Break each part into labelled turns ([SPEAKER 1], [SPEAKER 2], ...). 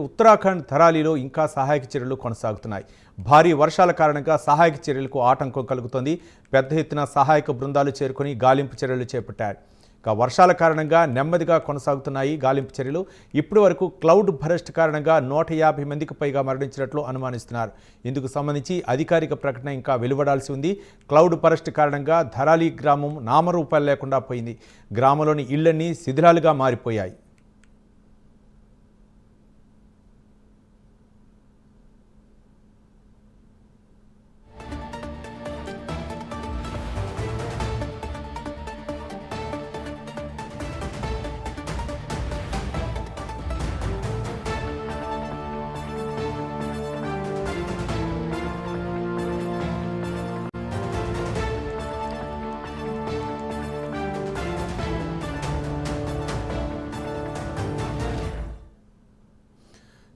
[SPEAKER 1] ఉత్తరాఖండ్ ధరాలిలో ఇంకా సహాయక చర్యలు కొనసాగుతున్నాయి. భారీ వర్షాల కారణంగా సహాయక చర్యలకు ఆటంకం కలుగుతోంది. పెద్ద ఎత్తున సహాయక బృందాలు చేరుకొని గాలింపు చర్యలు చేపట్టారు. వర్షాల కారణంగా నెమ్మదిగా కొనసాగుతున్నాయి గాలింపు చర్యలు. ఇప్పటి వరకు క్లౌడ్ బరస్ట్ కారణంగా 150 మందికి పైగా మరణించినట్లు అనుమానిస్తున్నారు. ఇందుకు సంబంధించి అధికారిక ప్రకటన ఇంకా వెలువడాల్సి ఉంది. క్లౌడ్ బరస్ట్ కారణంగా ధరాలి గ్రామం నామరూపాలు లేకుండా పోయింది. గ్రామంలోని ఇళ్లన్నీ శిథిలాలుగా మారిపోయాయి.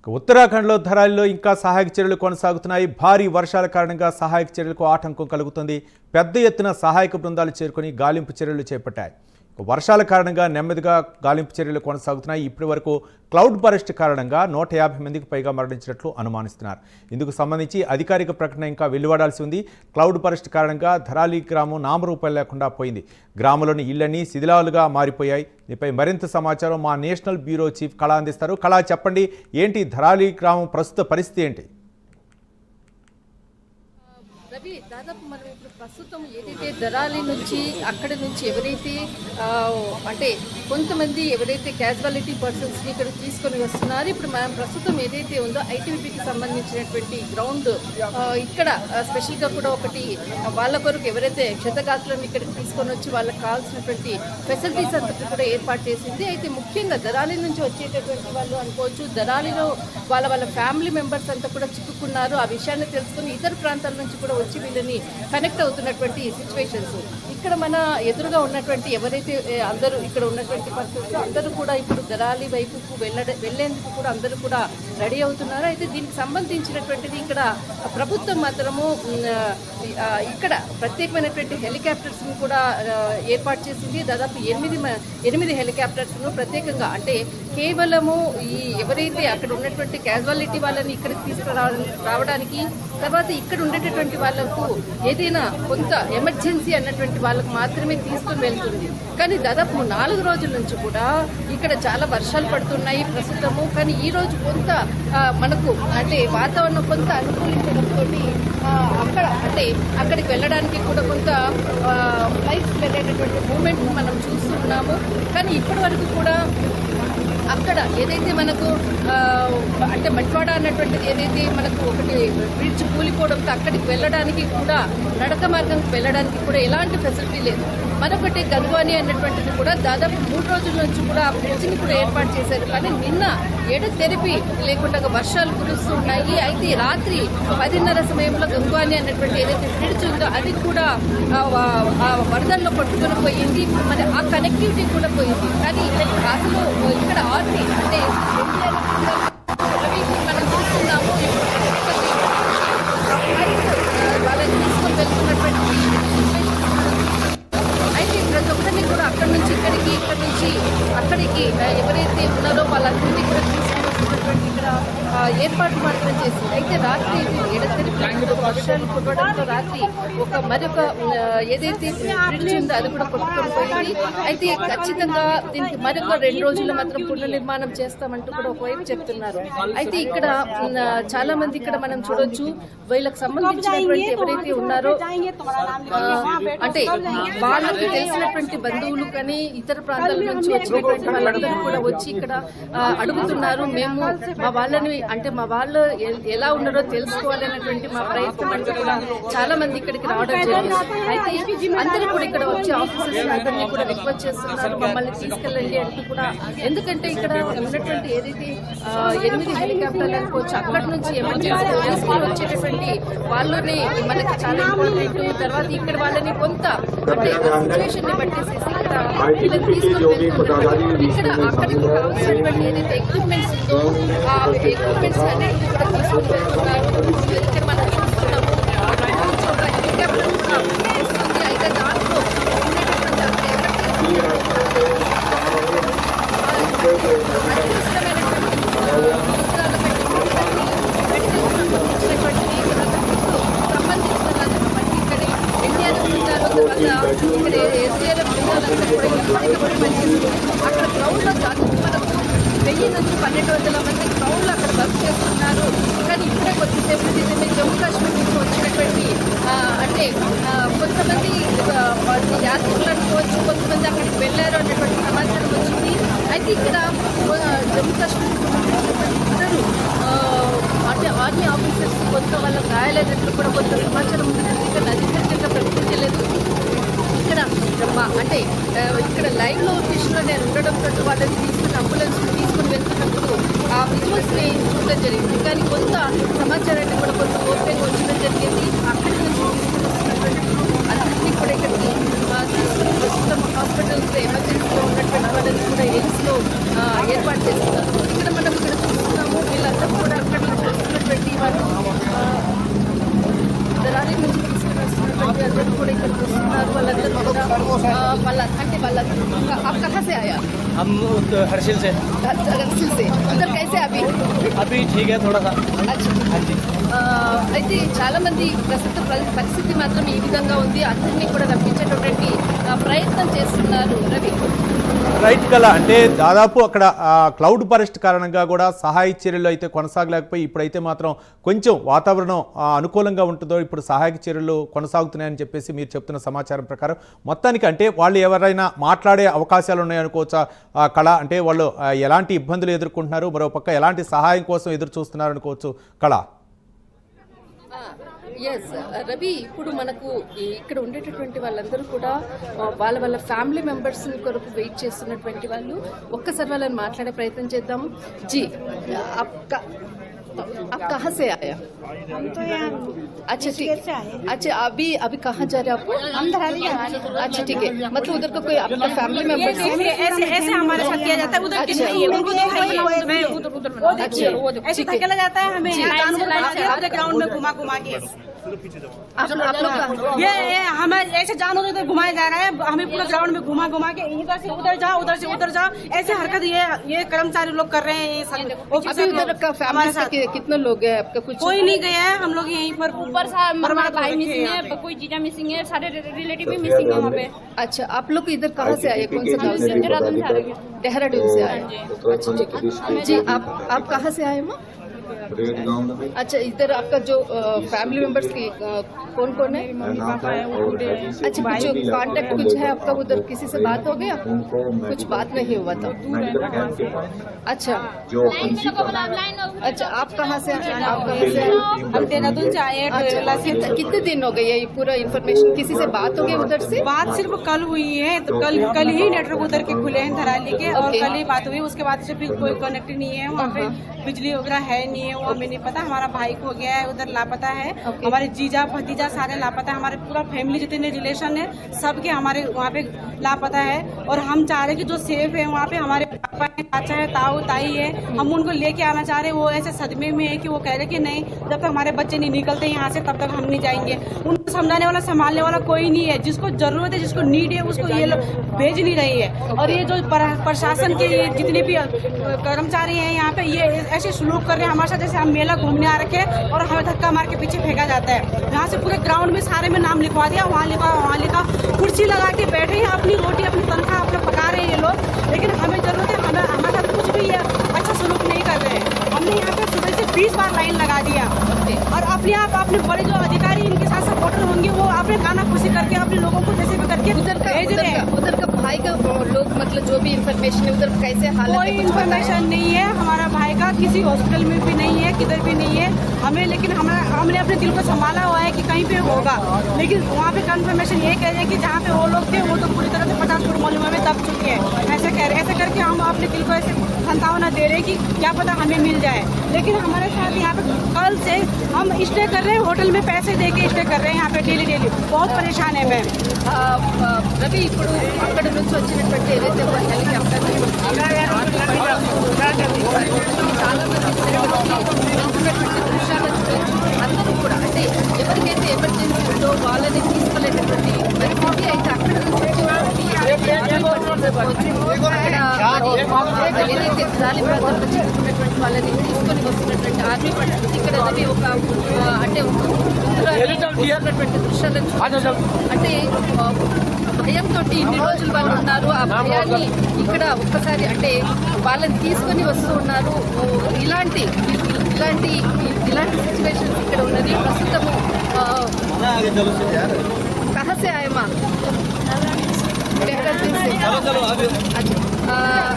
[SPEAKER 1] ఉత్తరాఖండ్లో ధరాలిలో ఇంకా సహాయక చర్యలు కొనసాగుతున్నాయి. భారీ వర్షాల కారణంగా సహాయక చర్యలకు ఆటంకం కలుగుతుంది. పెద్ద ఎత్తున సహాయక బృందాలు చేరుకొని గాలింపు చర్యలు చేపట్టాయి. వర్షాల కారణంగా నెమ్మదిగా గాలింపు చర్యలు కొనసాగుతున్నాయి. ఇప్పటి వరకు క్లౌడ్ బరస్ట్ కారణంగా 150 మందికి పైగా మరణించినట్లు అనుమానిస్తున్నారు. ఇందుకు సంబంధించి అధికారిక ప్రకటన ఇంకా వెలువడాల్సి ఉంది. క్లౌడ్ బరస్ట్ కారణంగా ధరాలి గ్రామం నామరూపాలు లేకుండా పోయింది. గ్రామంలోని ఇళ్లన్నీ శిథిలాలుగా మారిపోయాయి. దీనిపై మరింత సమాచారం మా నేషనల్ బ్యూరో చీఫ్ కళ అందిస్తారు. కళ, చెప్పండి, ఏంటి ధరాలి గ్రామం ప్రస్తుత పరిస్థితి ఏంటి?
[SPEAKER 2] రవి, దాదాపు మనం ఇప్పుడు ప్రస్తుతం ఏదైతే ధరాలి నుంచి అక్కడి నుంచి ఎవరైతే అంటే కొంతమంది ఎవరైతే క్యాజువాలిటీ పర్సన్స్ని ఇక్కడ తీసుకొని వస్తున్నారు, ఇప్పుడు మనం ప్రస్తుతం ఏదైతే ఉందో ఐటీబీపీకి సంబంధించినటువంటి గ్రౌండ్ ఇక్కడ స్పెషల్గా కూడా ఒకటి వాళ్ళ కొరకు ఎవరైతే క్షతగాతులను ఇక్కడికి తీసుకొని వచ్చి వాళ్ళకి కావాల్సినటువంటి ఫెసిలిటీస్ అంతా కూడా ఏర్పాటు చేసింది. అయితే ముఖ్యంగా ధరాలి నుంచి వచ్చేటటువంటి వాళ్ళు అనుకోవచ్చు, ధరాలిలో వాళ్ళ ఫ్యామిలీ మెంబర్స్ అంతా కూడా చిక్కుకున్నారు. ఆ విషయాన్ని తెలుసుకుని ఇతర ప్రాంతాల నుంచి కూడా వచ్చి వీళ్ళని కనెక్ట్ అవుతున్నటువంటి సిచ్యువేషన్స్ ఇక్కడ మన ఎదురుగా ఉన్నటువంటి ఎవరైతే అందరూ ఇక్కడ ఉన్నటువంటి పర్సన్స్ అందరూ కూడా ఇప్పుడు ధరాలి వైపుకు వెళ్లేందుకు కూడా అందరూ కూడా రెడీ అవుతున్నారు. అయితే దీనికి సంబంధించినటువంటిది ఇక్కడ ప్రభుత్వం మాత్రము ఇక్కడ ప్రత్యేకమైనటువంటి హెలికాప్టర్స్ను కూడా ఏర్పాటు చేసింది. దాదాపు 8 హెలికాప్టర్స్ను ప్రత్యేకంగా, అంటే కేవలము ఈ ఎవరైతే అక్కడ ఉన్నటువంటి క్యాజువాలిటీ వాళ్ళని ఇక్కడికి తీసుకురావడానికి, తర్వాత ఇక్కడ ఉండేటటువంటి వాళ్ళకు ఏదైనా కొంత ఎమర్జెన్సీ అన్నటువంటి వాళ్ళకు మాత్రమే తీసుకుని వెళ్తుంది. కానీ దాదాపు 4 రోజుల నుంచి కూడా ఇక్కడ చాలా వర్షాలు పడుతున్నాయి ప్రస్తుతము. కానీ ఈ రోజు కొంత మనకు అంటే వాతావరణం కొంత అనుకూలించడంతో అక్కడ అంటే అక్కడికి వెళ్ళడానికి కూడా కొంత ఫ్లైట్స్ వెళ్ళేటటువంటి మూమెంట్ మనం చూస్తున్నాము. కానీ ఇప్పటి వరకు కూడా అక్కడ ఏదైతే మనకు అంటే మట్వాడ అన్నటువంటిది ఏదైతే మనకు ఒకటి బ్రిడ్జ్ కూలిపోవడంతో అక్కడికి వెళ్ళడానికి కూడా నడక మార్గంకి వెళ్ళడానికి కూడా ఎలాంటి ఫెసిలిటీ లేదు. మరొకటి గంగ్వాని అన్నటువంటిది కూడా దాదాపు 3 రోజుల నుంచి కూడా ఆ బ్రిడ్జిని కూడా ఏర్పాటు చేశారు. కానీ నిన్న ఎడతెరిపి లేకుండా వర్షాలు కురుస్తున్నాయి. అయితే రాత్రి 10:30 సమయంలో గంగ్వాని అన్నటువంటి ఏదైతే బ్రిడ్జ్ ఉందో అది కూడా వరదల్లో కొట్టుకొని పోయింది. మరి ఆ కనెక్టివిటీ కూడా పోయింది. కానీ అసలు ఇక్కడ ఆర్మీ అంటే మనం చూస్తున్నాము వాళ్ళని తీసుకొని వెళ్తున్నటువంటి అయితే ప్రతి ఒక్కరిని కూడా అక్కడి నుంచి ఇక్కడికి, ఇక్కడి నుంచి అక్కడికి ఎవరైతే ఉన్నారో వాళ్ళందరినీ కూడా తీసుకొని వస్తున్నటువంటి ఇక్కడ ఏర్పాటు మాత్రం చేసింది. అయితే రాత్రి ఎడతెరిపి వర్షాలు కురవడంతో రాత్రి మరొక ఏదైతే బ్రిడ్జ్ ఉందో అది కూడా కొట్టుకొని పోయింది. అయితే ఖచ్చితంగా దీనికి మరొక 2 రోజుల్లో మాత్రం పునర్నిర్మాణం చేస్తామంటూ కూడా ఒకవైపు చెప్తున్నారు. అయితే ఇక్కడ చాలా మంది ఇక్కడ మనం చూడొచ్చు, వీళ్ళకి సంబంధించినటువంటి ఎవరైతే ఉన్నారో అంటే వాళ్ళకి తెలిసినటువంటి బంధువులు కానీ ఇతర ప్రాంతాల నుంచి వచ్చినటువంటి వాళ్ళందరూ కూడా వచ్చి ఇక్కడ అడుగుతున్నారు, మేము మా వాళ్ళని అంటే మా వాళ్ళు ఎలా ఉన్నారో తెలుసుకోవాలనేటువంటి మా ప్రయత్నం అంటే కూడా చాలా మంది ఇక్కడికి రావడం జరిగింది. అయితే అందరూ కూడా ఇక్కడ వచ్చి ఆఫీసర్స్ అందరినీ కూడా రిక్వెస్ట్ చేస్తున్నారు, మమ్మల్ని తీసుకెళ్ళండి అంటూ కూడా. ఎందుకంటే ఇక్కడ ఉన్నటువంటి ఏదైతే 8 హెలికాప్టర్లు అనుకోవచ్చు, అక్కడి నుంచి ఎమర్జెన్సీ తీసుకొని వచ్చేటటువంటి వాళ్ళని మనకి చాలా ఇంపార్టెంట్. తర్వాత ఇక్కడ వాళ్ళని కొంత అంటే సిచ్యువేషన్ ని బట్టేసేసి ఇక్కడ వీళ్ళని తీసుకొని వెళ్తున్నారు. ఇక్కడ అక్కడికి కావాల్సినటువంటి ఏదైతే ఎక్విప్మెంట్స్ ఉందో ఆ ఎక్విప్మెంట్స్ అన్నింటినీ కూడా తీసుకొని వెళ్తున్నారు. ఇక్కడ మనం చూస్తున్నాము హెలికాప్టర్ కూడా వస్తుంది. అయితే దాంట్లో ఉన్నటువంటి వర్క్ చేస్తున్నారు. కానీ ఇప్పుడే కొద్దిసేపు క్రితమే జమ్మూ కాశ్మీర్ నుంచి వచ్చినటువంటి అంటే కొంతమంది యాత్రికులు అనుకోవచ్చు, కొంతమంది అక్కడికి వెళ్ళారు అనేటువంటి సమాచారం వచ్చింది. అయితే ఇక్కడ జమ్మూ కాశ్మీర్ ఇద్దరు అంటే ఆర్మీ ఆఫీసర్స్ కొంత వాళ్ళ గాయాలైనట్లు కూడా కొంత సమాచారం ఉంది. ఇక్కడ అధికారికంగా ప్రకటించలేదు. ఇక్కడ అంటే ఇక్కడ లైవ్ లొకేషన్లో నేను ఉండడంతో వాళ్ళని తీసుకుని అంబులెన్స్ తీసుకుని వెళ్తున్నప్పుడు ఆ విజువల్స్ని చూడడం జరిగింది. కానీ కొంత సమాచారాన్ని కూడా కొంత ఓపెన్గా వచ్చడం జరిగింది. అక్కడి నుంచి అందరినీ కూడా ఇక్కడికి తీసుకుని ప్రస్తుతం హాస్పిటల్స్ ఎమర్జెన్సీలో ఉన్నటువంటి వాళ్ళని కూడా ఎయిమ్స్లో ఏర్పాటు చేస్తున్నారు. ఇక్కడ మనం ఇక్కడ చూస్తున్నాము, వీళ్ళందరూ కూడా అక్కడి నుంచి వస్తున్నటువంటి వాళ్ళు దళారీ నుంచి తీసుకుని వస్తున్నటువంటి అందరూ కూడా ఇక్కడికి వస్తున్నారు. వాళ్ళందరూ కూడా आप कहाँ से आया?
[SPEAKER 3] हम हर्षिल से।
[SPEAKER 2] हर्षिल से उधर कैसे अभी
[SPEAKER 3] ठीक है थोड़ा सा।
[SPEAKER 2] अच्छा
[SPEAKER 3] हाँ जी।
[SPEAKER 2] అయితే చాలా మంది ప్రస్తుత పరిస్థితి మాత్రం ఈ విధంగా ఉంది. అందరినీ కూడా రప్పించేటటువంటి ప్రయత్నం చేస్తున్నారు. రవి
[SPEAKER 1] రైట్ కల అంటే దాదాపు అక్కడ క్లౌడ్ బరస్ట్ కారణంగా కూడా సహాయ చర్యలు అయితే కొనసాగలేకపోయి ఇప్పుడైతే మాత్రం కొంచెం వాతావరణం అనుకూలంగా ఉంటుందో ఇప్పుడు సహాయక చర్యలు కొనసాగుతున్నాయని చెప్పేసి మీరు చెప్తున్న సమాచారం ప్రకారం మొత్తానికి అంటే వాళ్ళు ఎవరైనా మాట్లాడే అవకాశాలు ఉన్నాయనుకోవచ్చా కళ? అంటే వాళ్ళు ఎలాంటి ఇబ్బందులు ఎదుర్కొంటున్నారు, మరో పక్క ఎలాంటి సహాయం కోసం ఎదురు చూస్తున్నారు అనుకోవచ్చు కళ?
[SPEAKER 2] ఎస్ రవి, ఇప్పుడు మనకు ఇక్కడ ఉండేటటువంటి వాళ్ళందరూ కూడా వాళ్ళ ఫ్యామిలీ మెంబర్స్ కొరకు వెయిట్ చేస్తున్నటువంటి వాళ్ళు. ఒక్కసారి వాళ్ళని మాట్లాడే ప్రయత్నం చేద్దాము. జీ आप कहाँ से आए?
[SPEAKER 4] हम तो यहाँ
[SPEAKER 2] अच्छा ठीक है। अच्छा अभी कहाँ जा रहे हैं आप?
[SPEAKER 4] हम धराली जा रहे हैं।
[SPEAKER 2] अच्छा ठीक है, मतलब उधर का कोई आपका फैमिली मेंबर?
[SPEAKER 4] ऐसे हमारे साथ किया जाता है। उधर की नहीं है, उनको दिखाइए उधर ऐसे धकेला जाता है हमें अपने ग्राउंड में घुमा के।
[SPEAKER 2] आप लोग
[SPEAKER 4] ये हमें ऐसे जानवर इधर घुमाया जा रहा है, हमें पूरा ग्राउंड में घुमा के इधर से उधर जाओ, उधर से उधर जाओ, ऐसे हरकत ये कर्मचारी लोग कर रहे हैं।
[SPEAKER 2] अभी उधर का फैमिली से कितने लोग हैं आपका? कुछ
[SPEAKER 4] कोई नहीं गया है, हम लोग यहीं पर
[SPEAKER 5] ऊपर हमारा भाई मिसिंग है, कोई जीजा मिसिंग है, सारे रिलेटिव भी मिसिंग है वहाँ पे।
[SPEAKER 2] अच्छा, आप लोग इधर कहाँ से आए? कौन सा गाँव से?
[SPEAKER 5] देहरादून से आ रहे हैं।
[SPEAKER 2] देहरादून से आए। अच्छा ठीक है जी। आप कहाँ से आए माँ? अच्छा, इधर आपका जो फैमिली मेंबर्स की कौन कौन है? अच्छा, कुछ कांटेक्ट कुछ है आपका उधर? किसी से बात हो गया? कुछ बात नहीं हुआ था। अच्छा अच्छा, आप कहाँ से? आप कहाँ से?
[SPEAKER 4] हम देहरादून से आए।
[SPEAKER 2] अच्छा, कितने दिन हो गए ये पूरा इन्फॉर्मेशन? किसी से बात हो गई उधर से?
[SPEAKER 4] बात सिर्फ कल हुई है, तो कल ही नेटवर्क उधर के खुले हैं धराली के, और कल ही बात हुई। उसके बाद से फिर कोई कनेक्ट नहीं है वहाँ पे, बिजली वगैरह है नहीं है, वो हमें नहीं पता। हमारा भाई को गया है उधर, लापता है। हमारे जीजा भतीजा सारे लापता है, हमारे पूरा फैमिली जितने रिलेशन है सबके हमारे वहाँ पे लापता है। और हम चाह रहे कि जो सेफ है वहाँ पे हमारे पापा है, चाचा है, ताऊ ताई है, हम उनको लेके आना चाह रहे हैं। वो ऐसे सदमे में है कि वो कह रहे कि नहीं, जब तक हमारे बच्चे नहीं निकलते यहाँ से तब तक हम नहीं जाएंगे। उनको समझाने वाला संभालने वाला कोई नहीं है। जिसको जरूरत है, जिसको नीड है, उसको ये लोग भेज नहीं रही है। और ये जो प्रशासन के जितने भी कर्मचारी हैं यहाँ पे, ये ऐसे सलूक कर रहे हैं हमारे साथ जैसे हम मेला घूमने आ रखे और हमें धक्का मार के पीछे फेंका जाता है। यहाँ से पूरे ग्राउंड में सारे में नाम लिखवा दिया, वहाँ लिखा, कुर्सी लगा के बैठे हैं, अपनी रोटी अपनी तनख्वाह अपना पका रहे हैं ये लोग। लेकिन हमें जरूरत है, हमारे साथ कुछ भी अच्छा सलूक नहीं कर रहे हैं। हमने यहाँ पे सुबह से 20 बार लाइन लगा दिया, और अपने बड़े जो अधिकारी इनके साथ सपोर्टर होंगे वो अपने गाना खुशी करके अपने लोगों को जैसे भी करके
[SPEAKER 2] उधर का भाई का लोग मतलब जो भी इंफॉर्मेशन है उधर कैसे हालत?
[SPEAKER 4] कोई इन्फॉर्मेशन नहीं है हमारा भाई का, किसी हॉस्पिटल में भी नहीं है, किधर भी नहीं है हमें। लेकिन हमने अपने दिल को संभाला हुआ है कि कहीं पे होगा। लेकिन वहाँ पे कंफर्मेशन ये कह रहे हैं कि जहाँ पे वो लोग थे वो तो पूरी तरह से 50 फुट मालूम में दब चुके हैं, ऐसे कह रहे। ऐसे करके हम अपने दिल को ऐसे संतावना दे रहे कि क्या पता हमें मिल जाए। लेकिन हमारे साथ यहाँ पे कल से हम स्टे कर रहे हैं, होटल में पैसे दे के स्टे कर रहे हैं यहाँ पे डेली। बहुत परेशान है मैं।
[SPEAKER 2] రవి, ఇప్పుడు అక్కడ నుంచి వచ్చినటువంటి ఏదైతే హెలికాప్టర్ అందరూ కూడా అంటే ఎవరికైతే ఎమర్జెన్సీ ఉందో వాళ్ళని తీసుకెళ్ళేటటువంటి పరిస్థితి. అయితే అక్కడ నుంచి ఏదైతే గాలి ప్రాంతంలో చిక్కుకున్నటువంటి వాళ్ళని తీసుకొని వస్తున్నటువంటి ఆర్మీ పరిస్థితి ఇక్కడ రవి ఒక అంటే వస్తున్నటువంటి దృశ్యాలను అంటే భయంతో ఇన్ని రోజులు వాళ్ళు ఉన్నారు. ఆ భయాన్ని ఇక్కడ ఒక్కసారి అంటే వాళ్ళని తీసుకొని వస్తూ ఉన్నారు. ఇలాంటి ఇలాంటి సిచ్యువేషన్స్ ఇక్కడ ఉన్నది ప్రస్తుతము. कहाँ से आए माँ? देहरादून से.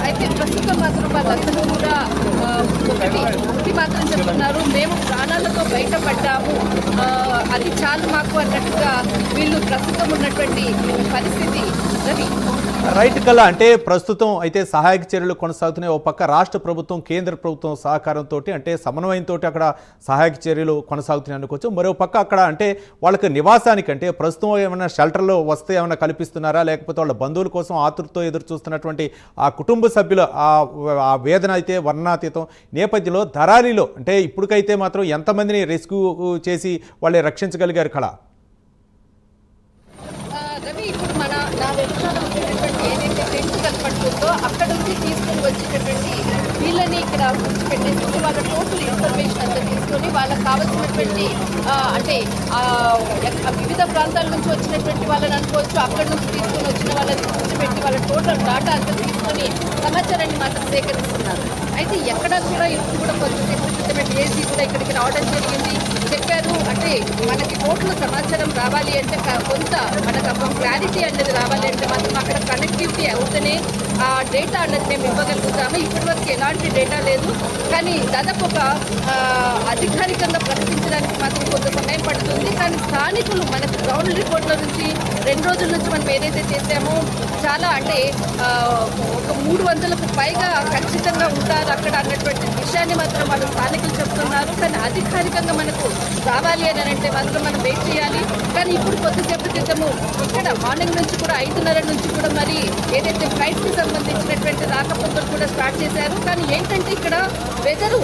[SPEAKER 2] అయితే ప్రస్తుతం మాత్రం వాళ్ళందరూ కూడా ఒకటి మాత్రం చెప్తున్నారు, మేము ప్రాణాలతో బయటపడ్డాము, అది చాలు మాకు అన్నట్టుగా వీళ్ళు ప్రస్తుతం ఉన్నటువంటి పరిస్థితి. రవి
[SPEAKER 1] రైట్ కల్లా, అంటే ప్రస్తుతం అయితే సహాయక చర్యలు కొనసాగుతున్నాయి. ఓ పక్క రాష్ట్ర ప్రభుత్వం కేంద్ర ప్రభుత్వం సహకారంతో అంటే సమన్వయంతో అక్కడ సహాయక చర్యలు కొనసాగుతున్నాయి అనుకోవచ్చు. మరో పక్క అక్కడ అంటే వాళ్ళకి నివాసానికి అంటే ప్రస్తుతం ఏమైనా షెల్టర్లో వస్తే ఏమైనా కల్పిస్తున్నారా, లేకపోతే వాళ్ళ బంధువుల కోసం ఆతృతతో ఎదురు చూస్తున్నటువంటి ఆ కుటుంబ సభ్యుల ఆ వేదన అయితే వర్ణాతీతం. నేపథ్యంలో ధరాలిలో అంటే ఇప్పటికైతే మాత్రం ఎంతమందిని రెస్క్యూ చేసి వాళ్ళని రక్షించగలిగారు కళ?
[SPEAKER 2] రవి, ఇప్పుడు నా వెబ్సైట్లో ఉన్నటువంటి ఏదైతే టెంట్ కనపడుతుందో అక్కడ నుంచి తీసుకొని వచ్చేటటువంటి వీళ్ళని ఇక్కడ కూర్చోపెట్టేసి వాళ్ళ టోటల్ ఇన్ఫర్మేషన్ అంతా తీసుకొని వాళ్ళకి కావాల్సినటువంటి అంటే వివిధ ప్రాంతాల నుంచి వచ్చినటువంటి వాళ్ళని అనుకోవచ్చు, అక్కడి నుంచి తీసుకొని వచ్చిన వాళ్ళని కూర్చోపెట్టి వాళ్ళ టోటల్ డాటా అంతా తీసుకొని సమాచారాన్ని మాత్రం సేకరిస్తున్నారు. అయితే ఎక్కడ కూడా ఇప్పుడు కూడా కొంచెం ఏసీ కూడా ఇక్కడికి రావడం జరిగింది. చెప్పారు అంటే మనకి టోటల్ సమాచారం రావాలి అంటే కొంత మనకు క్లారిటీ అనేది రావాలి అంటే మాత్రం అక్కడ కనెక్టివిటీ అవుతూనే ఆ డేటా అన్నది మేము ఇవ్వగలుగుతాము. ఇప్పటివరకు ఎలాంటి డేటా లేదు, కానీ దాదాపు ఒక అధికారికంగా ప్రకటించడానికి మాత్రం కొంత సమయం పడుతుంది. కానీ స్థానికులు మనకు గ్రౌండ్ రిపోర్ట్ల నుంచి 2 రోజుల నుంచి మనం ఏదైతే చేసామో చాలా అంటే ఒక 300కు పైగా ఖచ్చితంగా ఉంటారు అక్కడ అన్నటువంటి విషయాన్ని మాత్రం వాళ్ళు స్థానికులు చెప్తున్నారు. కానీ అధికారికంగా మనకు రావాలి అని అంటే మాత్రం మనం వెయిట్ చేయాలి. కానీ ఇప్పుడు కొద్దిసేపు క్రితము ఇక్కడ మార్నింగ్ నుంచి కూడా 5:30 నుంచి కూడా మరి ఏదైతే ఫ్లైట్స్కి సంబంధించినటువంటి రాకపోకలు కూడా స్టార్ట్ చేశారు. కానీ ఏంటంటే ఇక్కడ వెదరు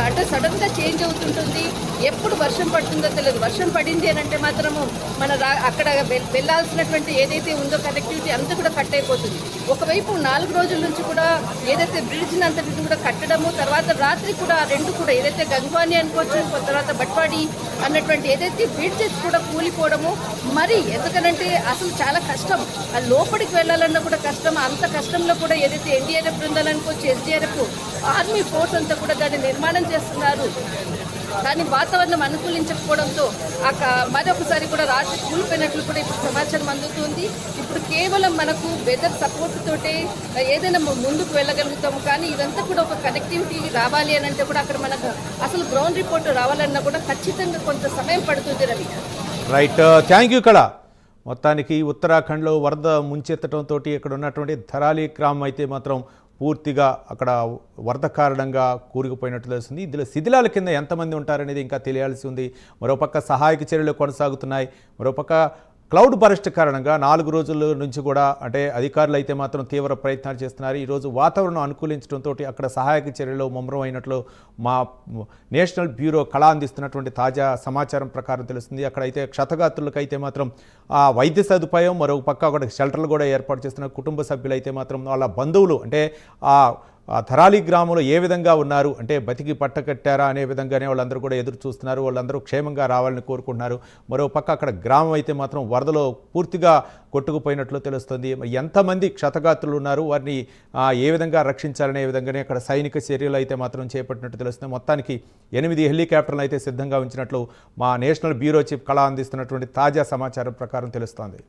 [SPEAKER 2] అంటే సడన్గా చేంజ్ అవుతుంటుంది, ఎప్పుడు వర్షం పడుతుందో తెలియదు. వర్షం పడింది అని అంటే మాత్రము మన అక్కడ వెళ్ళాల్సినటువంటి ఏదైతే ఉందో కనెక్టివిటీ అంతా కూడా కట్ అయిపోతుంది. ఒకవైపు 4 రోజుల నుంచి కూడా ఏదైతే బ్రిడ్జ్ని అంతటిని కూడా కట్టడము, తర్వాత రాత్రి కూడా 2 కూడా ఏదైతే గంగ్వాని అనుకోవచ్చు, తర్వాత బట్వాడి అన్నటువంటి ఏదైతే బ్రిడ్జెస్ కూడా కూలిపోవడము. మరి ఎందుకనంటే అసలు చాలా కష్టం, లోపలికి వెళ్ళాలన్నా కూడా కష్టం. అంత కష్టంలో కూడా ఏదైతే ఎన్డీఆర్ఎఫ్ బృందాలు అనుకోవచ్చు, ఎస్డీఆర్ఎఫ్, ఆర్మీ ఫోర్స్ అంతా కూడా దాన్ని నిర్మాణం చేస్తున్నారు. కానీ వాతావరణం అనుకూలించకపోవడంతో మరొకసారి కూడా రాత్రి కూలిపోయినట్లు కూడా ఇప్పుడు సమాచారం అందుతుంది. ఇప్పుడు కేవలం మనకు వెదర్ సపోర్ట్ తోటే ఏదైనా ముందుకు వెళ్ళగలుగుతాము. కానీ ఇదంతా కూడా ఒక కనెక్టివిటీ రావాలి అని అంటే కూడా అక్కడ మనకు అసలు గ్రౌండ్ రిపోర్ట్ రావాలన్నా కూడా ఖచ్చితంగా కొంత సమయం పడుతుంది. రవి
[SPEAKER 1] రైట్, థ్యాంక్ యూ కళ. మొత్తానికి ఉత్తరాఖండ్లో వరద ముంచెత్తడంతో ఇక్కడ ఉన్నటువంటి ధరాలి గ్రామం అయితే మాత్రం పూర్తిగా అక్కడ వరద కారణంగా కూరుకుపోయినట్లు తెలుస్తుంది. ఇందులో శిథిలాల కింద ఎంతమంది ఉంటారనేది ఇంకా తెలియాల్సి ఉంది. మరోపక్క సహాయక చర్యలు కొనసాగుతున్నాయి. మరోపక్క క్లౌడ్ బరస్ట్ కారణంగా 4 రోజుల నుంచి కూడా అంటే అధికారులు అయితే మాత్రం తీవ్ర ప్రయత్నాలు చేస్తున్నారు. ఈరోజు వాతావరణం అనుకూలించడంతో అక్కడ సహాయక చర్యలు ముమ్మరం అయినట్లు మా నేషనల్ బ్యూరో కళ అందిస్తున్నటువంటి తాజా సమాచారం ప్రకారం తెలుస్తుంది. అక్కడైతే క్షతగాత్రులకు అయితే మాత్రం వైద్య సదుపాయం, మరో పక్క అక్కడ షెల్టర్లు కూడా ఏర్పాటు చేస్తున్న కుటుంబ సభ్యులు అయితే మాత్రం వాళ్ళ బంధువులు అంటే ధరాలి గ్రామంలో ఏ విధంగా ఉన్నారు అంటే బతికి పట్టకట్టారా అనే విధంగానే వాళ్ళందరూ కూడా ఎదురు చూస్తున్నారు. వాళ్ళందరూ క్షేమంగా రావాలని కోరుకుంటున్నారు. మరో పక్క అక్కడ గ్రామం అయితే మాత్రం వరదలో పూర్తిగా కొట్టుకుపోయినట్లు తెలుస్తుంది. ఎంతమంది క్షతగాత్రులు ఉన్నారు, వారిని ఏ విధంగా రక్షించాలనే విధంగానే అక్కడ సైనిక చర్యలు అయితే మాత్రం చేపట్టినట్టు తెలుస్తుంది. మొత్తానికి 8 హెలికాప్టర్లు అయితే సిద్ధంగా ఉంచినట్లు మా నేషనల్ బ్యూరో చీఫ్ కళ అందిస్తున్నటువంటి తాజా సమాచారం ప్రకారం తెలుస్తోంది.